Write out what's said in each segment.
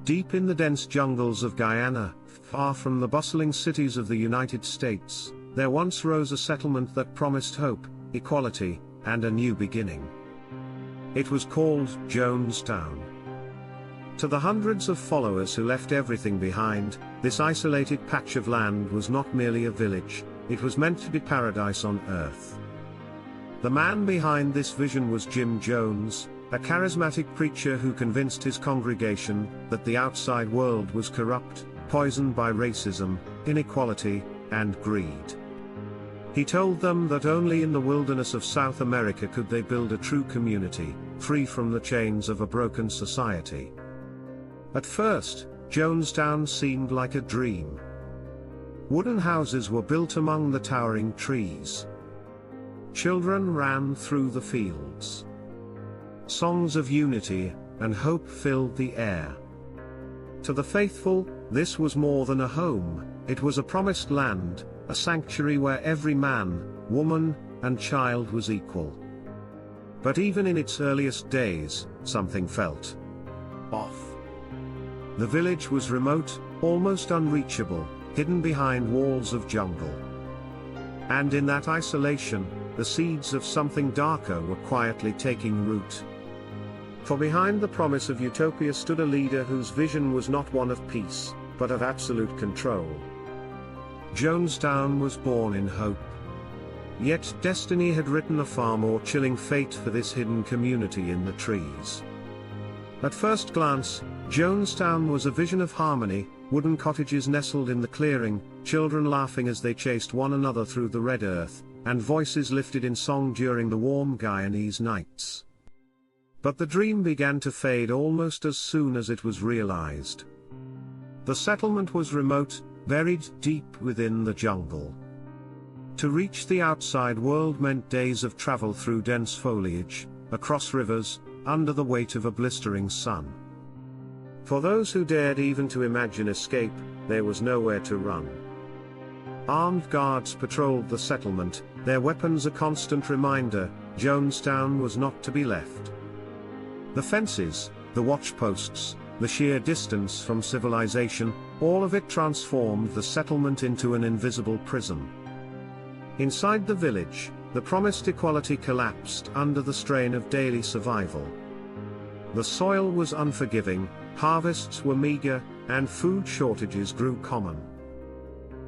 Deep in the dense jungles of Guyana, far from the bustling cities of the United States, there once rose a settlement that promised hope, equality, and a new beginning. It was called Jonestown. To the hundreds of followers who left everything behind, this isolated patch of land was not merely a village, it was meant to be paradise on earth. The man behind this vision was Jim Jones, a charismatic preacher who convinced his congregation that the outside world was corrupt, poisoned by racism, inequality, and greed. He told them that only in the wilderness of South America could they build a true community, free from the chains of a broken society. At first, Jonestown seemed like a dream. Wooden houses were built among the towering trees. Children ran through the fields. Songs of unity and hope filled the air. To the faithful, this was more than a home, it was a promised land, a sanctuary where every man, woman, and child was equal. But even in its earliest days, something felt off. The village was remote, almost unreachable, hidden behind walls of jungle. And in that isolation, the seeds of something darker were quietly taking root. For behind the promise of Utopia stood a leader whose vision was not one of peace, but of absolute control. Jonestown was born in hope. Yet destiny had written a far more chilling fate for this hidden community in the trees. At first glance, Jonestown was a vision of harmony, wooden cottages nestled in the clearing, children laughing as they chased one another through the red earth, and voices lifted in song during the warm Guyanese nights. But the dream began to fade almost as soon as it was realized. The settlement was remote, buried deep within the jungle. To reach the outside world meant days of travel through dense foliage, across rivers, under the weight of a blistering sun. For those who dared even to imagine escape, there was nowhere to run. Armed guards patrolled the settlement, their weapons a constant reminder, Jonestown was not to be left. The fences, the watchposts, the sheer distance from civilization, all of it transformed the settlement into an invisible prison. Inside the village, the promised equality collapsed under the strain of daily survival. The soil was unforgiving, harvests were meager, and food shortages grew common.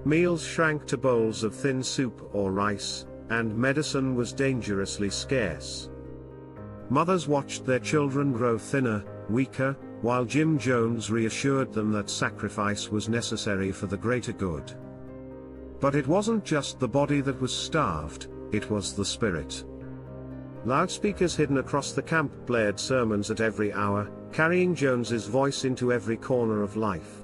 Meals shrank to bowls of thin soup or rice, and medicine was dangerously scarce. Mothers watched their children grow thinner, weaker, while Jim Jones reassured them that sacrifice was necessary for the greater good. But it wasn't just the body that was starved, it was the spirit. Loudspeakers hidden across the camp blared sermons at every hour, carrying Jones's voice into every corner of life.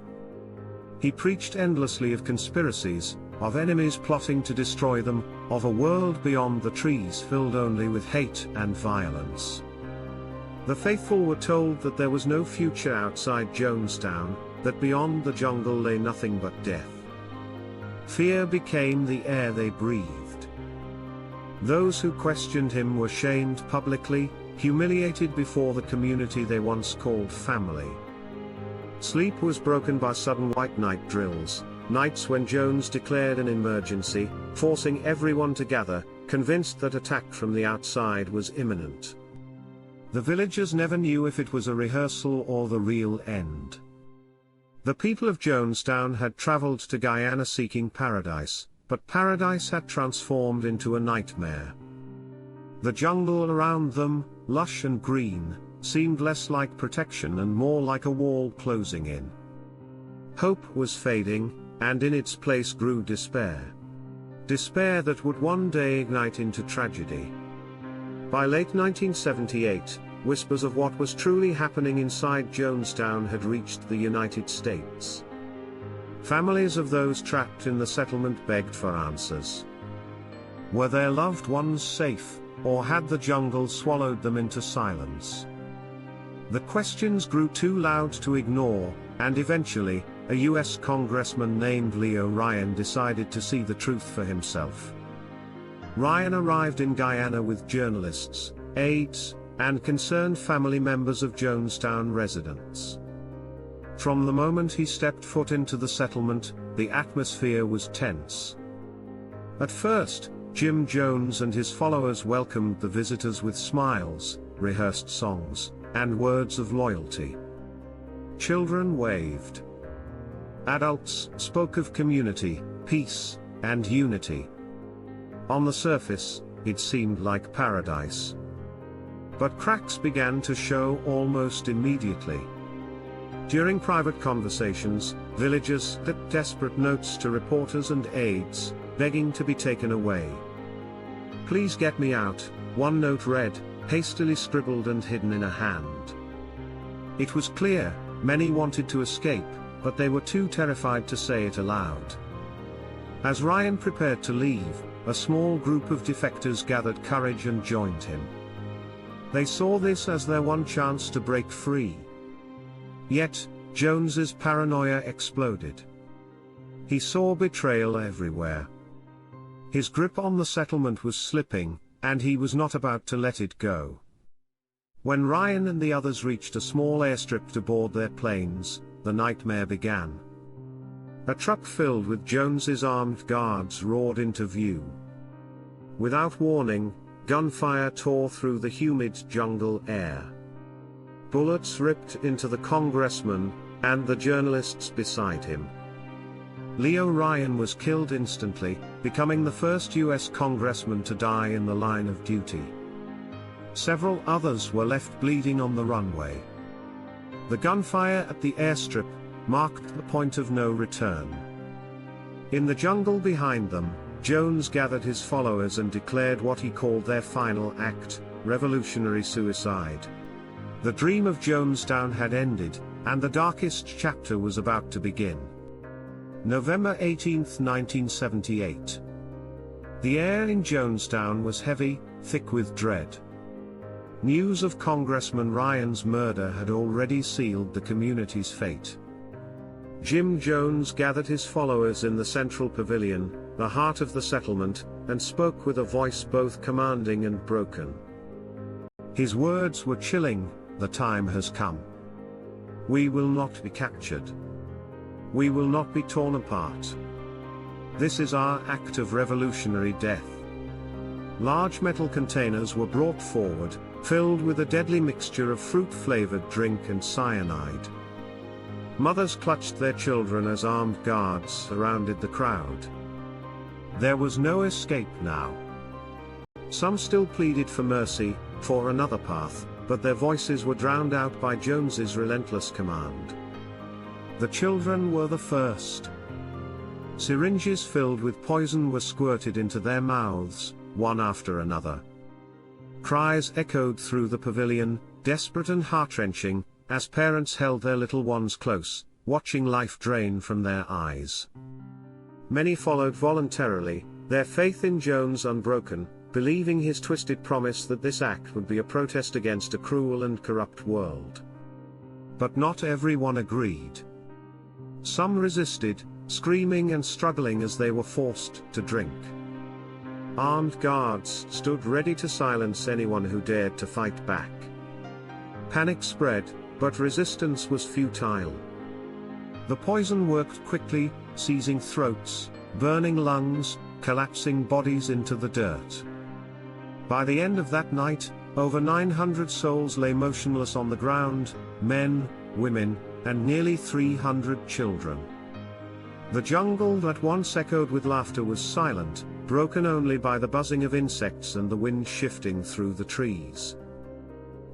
He preached endlessly of conspiracies, of enemies plotting to destroy them, of a world beyond the trees filled only with hate and violence. The faithful were told that there was no future outside Jonestown, that beyond the jungle lay nothing but death. Fear became the air they breathed. Those who questioned him were shamed publicly, humiliated before the community they once called family. Sleep was broken by sudden white night drills, nights when Jones declared an emergency, forcing everyone to gather, convinced that attack from the outside was imminent. The villagers never knew if it was a rehearsal or the real end. The people of Jonestown had traveled to Guyana seeking paradise, but paradise had transformed into a nightmare. The jungle around them, lush and green, seemed less like protection and more like a wall closing in. Hope was fading, and in its place grew despair. Despair that would one day ignite into tragedy. By late 1978, whispers of what was truly happening inside Jonestown had reached the United States. Families of those trapped in the settlement begged for answers. Were their loved ones safe, or had the jungle swallowed them into silence? The questions grew too loud to ignore, and eventually, a U.S. congressman named Leo Ryan decided to see the truth for himself. Ryan arrived in Guyana with journalists, aides, and concerned family members of Jonestown residents. From the moment he stepped foot into the settlement, the atmosphere was tense. At first, Jim Jones and his followers welcomed the visitors with smiles, rehearsed songs, and words of loyalty. Children waved. Adults spoke of community, peace, and unity. On the surface, it seemed like paradise. But cracks began to show almost immediately. During private conversations, villagers slipped desperate notes to reporters and aides, begging to be taken away. "Please get me out," one note read, hastily scribbled and hidden in a hand. It was clear, many wanted to escape, but they were too terrified to say it aloud. As Ryan prepared to leave, a small group of defectors gathered courage and joined him. They saw this as their one chance to break free. Yet, Jones's paranoia exploded. He saw betrayal everywhere. His grip on the settlement was slipping, and he was not about to let it go. When Ryan and the others reached a small airstrip to board their planes, the nightmare began. A truck filled with Jones's armed guards roared into view. Without warning, gunfire tore through the humid jungle air. Bullets ripped into the congressman, and the journalists beside him. Leo Ryan was killed instantly, becoming the first U.S. congressman to die in the line of duty. Several others were left bleeding on the runway. The gunfire at the airstrip marked the point of no return. In the jungle behind them, Jones gathered his followers and declared what he called their final act, revolutionary suicide. The dream of Jonestown had ended, and the darkest chapter was about to begin. November 18, 1978. The air in Jonestown was heavy, thick with dread. News of Congressman Ryan's murder had already sealed the community's fate. Jim Jones gathered his followers in the central pavilion, the heart of the settlement, and spoke with a voice both commanding and broken. His words were chilling: "The time has come. We will not be captured. We will not be torn apart. This is our act of revolutionary death." Large metal containers were brought forward, filled with a deadly mixture of fruit-flavored drink and cyanide. Mothers clutched their children as armed guards surrounded the crowd. There was no escape now. Some still pleaded for mercy, for another path, but their voices were drowned out by Jones's relentless command. The children were the first. Syringes filled with poison were squirted into their mouths, one after another. Cries echoed through the pavilion, desperate and heart-wrenching, as parents held their little ones close, watching life drain from their eyes. Many followed voluntarily, their faith in Jones unbroken, believing his twisted promise that this act would be a protest against a cruel and corrupt world. But not everyone agreed. Some resisted, screaming and struggling as they were forced to drink. Armed guards stood ready to silence anyone who dared to fight back. Panic spread, but resistance was futile. The poison worked quickly, seizing throats, burning lungs, collapsing bodies into the dirt. By the end of that night, over 900 souls lay motionless on the ground, men, women, and nearly 300 children. The jungle that once echoed with laughter was silent, broken only by the buzzing of insects and the wind shifting through the trees.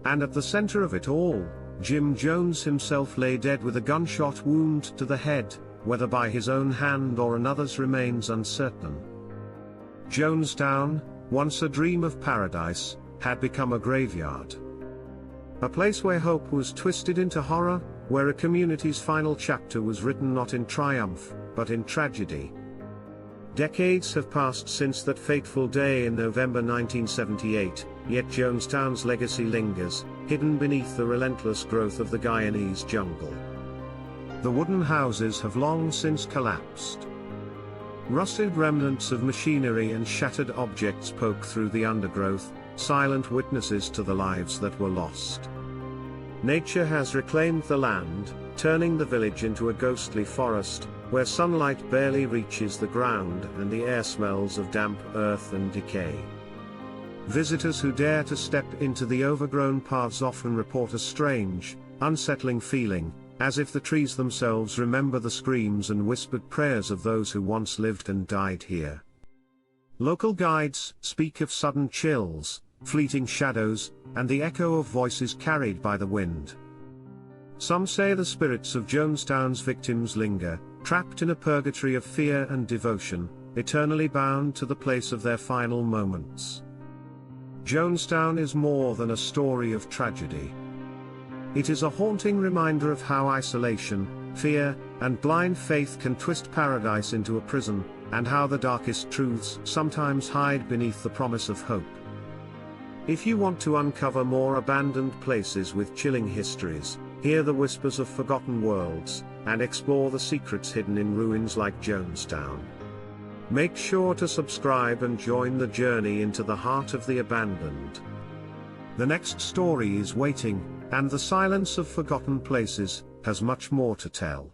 And at the center of it all, Jim Jones himself lay dead with a gunshot wound to the head, whether by his own hand or another's remains uncertain. Jonestown, once a dream of paradise, had become a graveyard. A place where hope was twisted into horror, where a community's final chapter was written not in triumph, but in tragedy. Decades have passed since that fateful day in November 1978, yet Jonestown's legacy lingers, hidden beneath the relentless growth of the Guyanese jungle. The wooden houses have long since collapsed. Rusted remnants of machinery and shattered objects poke through the undergrowth, silent witnesses to the lives that were lost. Nature has reclaimed the land, turning the village into a ghostly forest, where sunlight barely reaches the ground and the air smells of damp earth and decay. Visitors who dare to step into the overgrown paths often report a strange, unsettling feeling, as if the trees themselves remember the screams and whispered prayers of those who once lived and died here. Local guides speak of sudden chills, fleeting shadows, and the echo of voices carried by the wind. Some say the spirits of Jonestown's victims linger, trapped in a purgatory of fear and devotion, eternally bound to the place of their final moments. Jonestown is more than a story of tragedy. It is a haunting reminder of how isolation, fear, and blind faith can twist paradise into a prison, and how the darkest truths sometimes hide beneath the promise of hope. If you want to uncover more abandoned places with chilling histories, hear the whispers of forgotten worlds, and explore the secrets hidden in ruins like Jonestown. Make sure to subscribe and join the journey into the heart of the abandoned. The next story is waiting, and the silence of forgotten places has much more to tell.